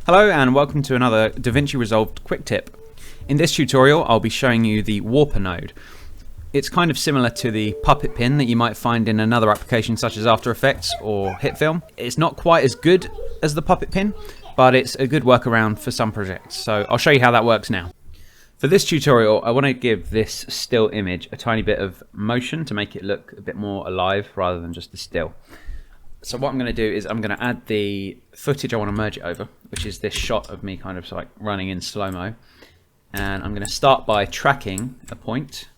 Hello and welcome to another Davinci Resolved quick tip. In this tutorial I'll be showing you the warper node. It's kind of similar to the puppet pin that you might find in another application such as After Effects or HitFilm. It's not quite as good as the puppet pin, but it's a good workaround for some projects. So I'll show you how that works now. For this tutorial I want to give this still image a tiny bit of motion to make it look a bit more alive rather than just a still. So what I'm going to do is I'm going to add the footage I want to merge it over, which is this shot of me kind of like running in slow-mo. And I'm going to start by tracking a point.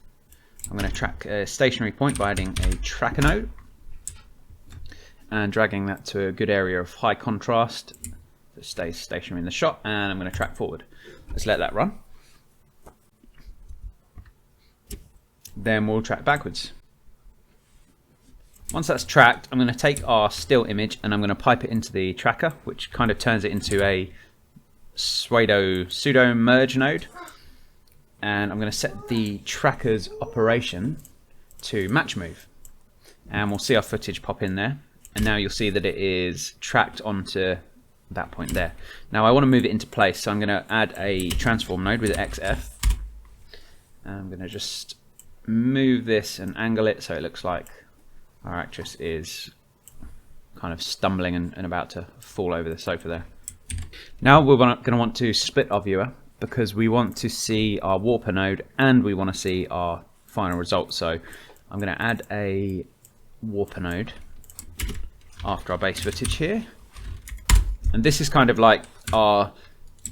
I'm going to track a stationary point by adding a tracker node and dragging that to a good area of high contrast that stays stationary in the shot, and I'm going to track forward. Let's let that run. Then we'll track backwards. Once that's tracked, I'm going to take our still image and I'm going to pipe it into the tracker, which kind of turns it into a pseudo merge node. And I'm going to set the tracker's operation to match move. And we'll see our footage pop in there. And now you'll see that it is tracked onto that point there. Now I want to move it into place, so I'm going to add a transform node with XF. And I'm going to just move this and angle it so it looks like our actress is kind of stumbling and about to fall over the sofa there. Now we're going to want to split our viewer because we want to see our warper node and we want to see our final result. So I'm going to add a warper node after our base footage here. And this is kind of like our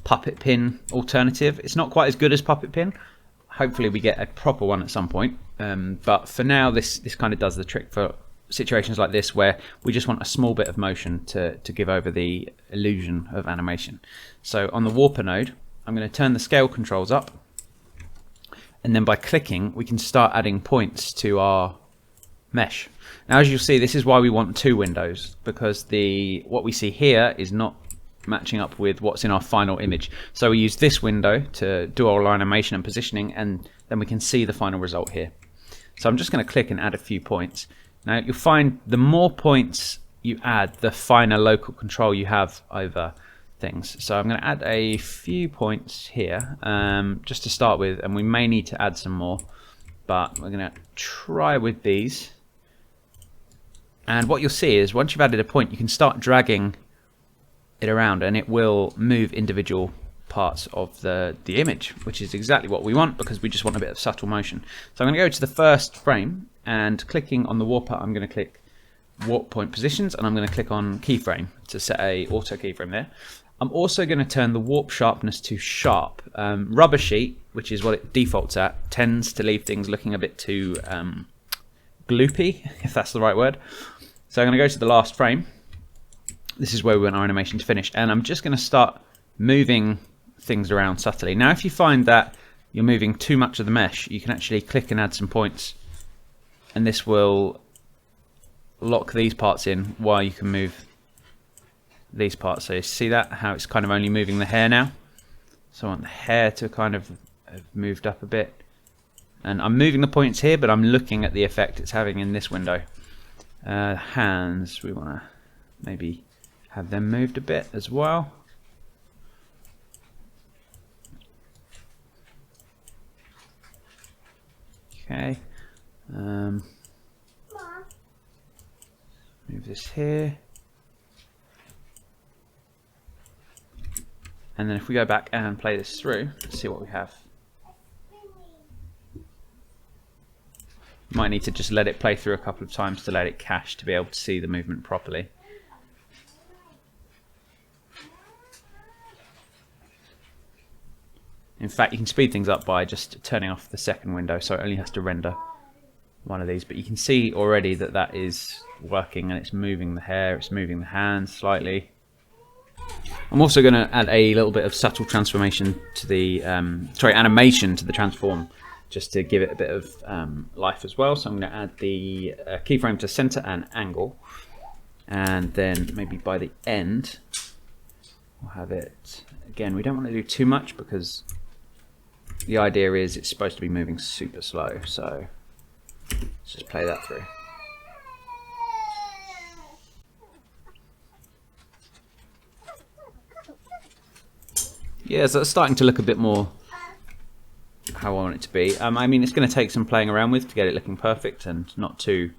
puppet pin alternative. It's not quite as good as puppet pin. Hopefully we get a proper one at some point. But for now, this kind of does the trick for situations like this where we just want a small bit of motion to give over the illusion of animation. So on the warper node, I'm going to turn the scale controls up, and then by clicking we can start adding points to our mesh. Now as you'll see, this is why we want two windows, because what we see here is not matching up with what's in our final image. So we use this window to do our animation and positioning, and then we can see the final result here. So I'm just going to click and add a few points. Now you'll find the more points you add, the finer local control you have over things. So I'm going to add a few points here just to start with, and we may need to add some more, but we're going to try with these. And what you'll see is once you've added a point, you can start dragging it around and it will move individual parts of the image, which is exactly what we want because we just want a bit of subtle motion. So I'm going to go to the first frame, and clicking on the warper, I'm going to click warp point positions, and I'm going to click on keyframe to set a auto keyframe there. I'm also going to turn the warp sharpness to sharp. Rubber sheet, which is what it defaults at, tends to leave things looking a bit too gloopy, if that's the right word. So I'm going to go to the last frame. This is where we want our animation to finish, and I'm just going to start moving things around subtly. Now if you find that you're moving too much of the mesh, you can actually click and add some points, and this will lock these parts in while you can move these parts. So you see that, how it's kind of only moving the hair now. So I want the hair to kind of have moved up a bit, and I'm moving the points here, but I'm looking at the effect it's having in this window. Hands, we want to maybe have them moved a bit as well. Okay. Move this here. And then if we go back and play this through, let's see what we have. Might need to just let it play through a couple of times to let it cache to be able to see the movement properly. In fact, you can speed things up by just turning off the second window, so it only has to render one of these. But you can see already that that is working, and it's moving the hair, it's moving the hands slightly. I'm also going to add a little bit of subtle transformation to the animation to the transform, just to give it a bit of life as well. So I'm going to add the keyframe to center and angle, and then maybe by the end we'll have it again. We don't want to do too much because the idea is it's supposed to be moving super slow, so let's just play that through. Yeah, so it's starting to look a bit more how I want it to be. I mean, it's going to take some playing around with to get it looking perfect and not too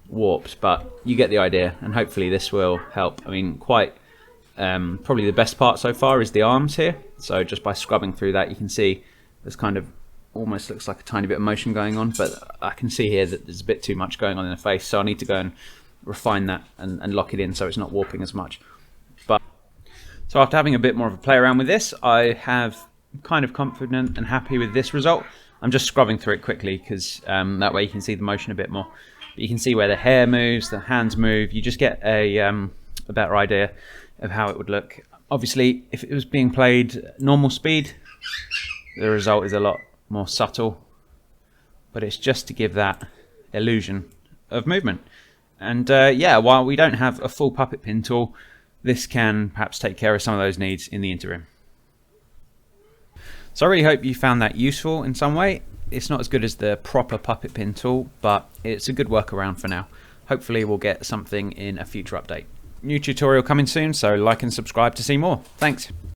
warped, but you get the idea, and hopefully this will help. I mean, probably the best part so far is the arms here. So just by scrubbing through that, you can see there's kind of almost looks like a tiny bit of motion going on, but I can see here that there's a bit too much going on in the face, so I need to go and refine that and lock it in so it's not warping as much. But so after having a bit more of a play around with this, I have kind of confident and happy with this result. I'm just scrubbing through it quickly because that way you can see the motion a bit more. But you can see where the hair moves, the hands move. You just get a better idea of how it would look. Obviously, if it was being played normal speed, the result is a lot more subtle. But it's just to give that illusion of movement. And yeah, while we don't have a full puppet pin tool, this can perhaps take care of some of those needs in the interim. So I really hope you found that useful in some way. It's not as good as the proper puppet pin tool, but it's a good workaround for now. Hopefully we'll get something in a future update. New tutorial coming soon, so like and subscribe to see more. Thanks.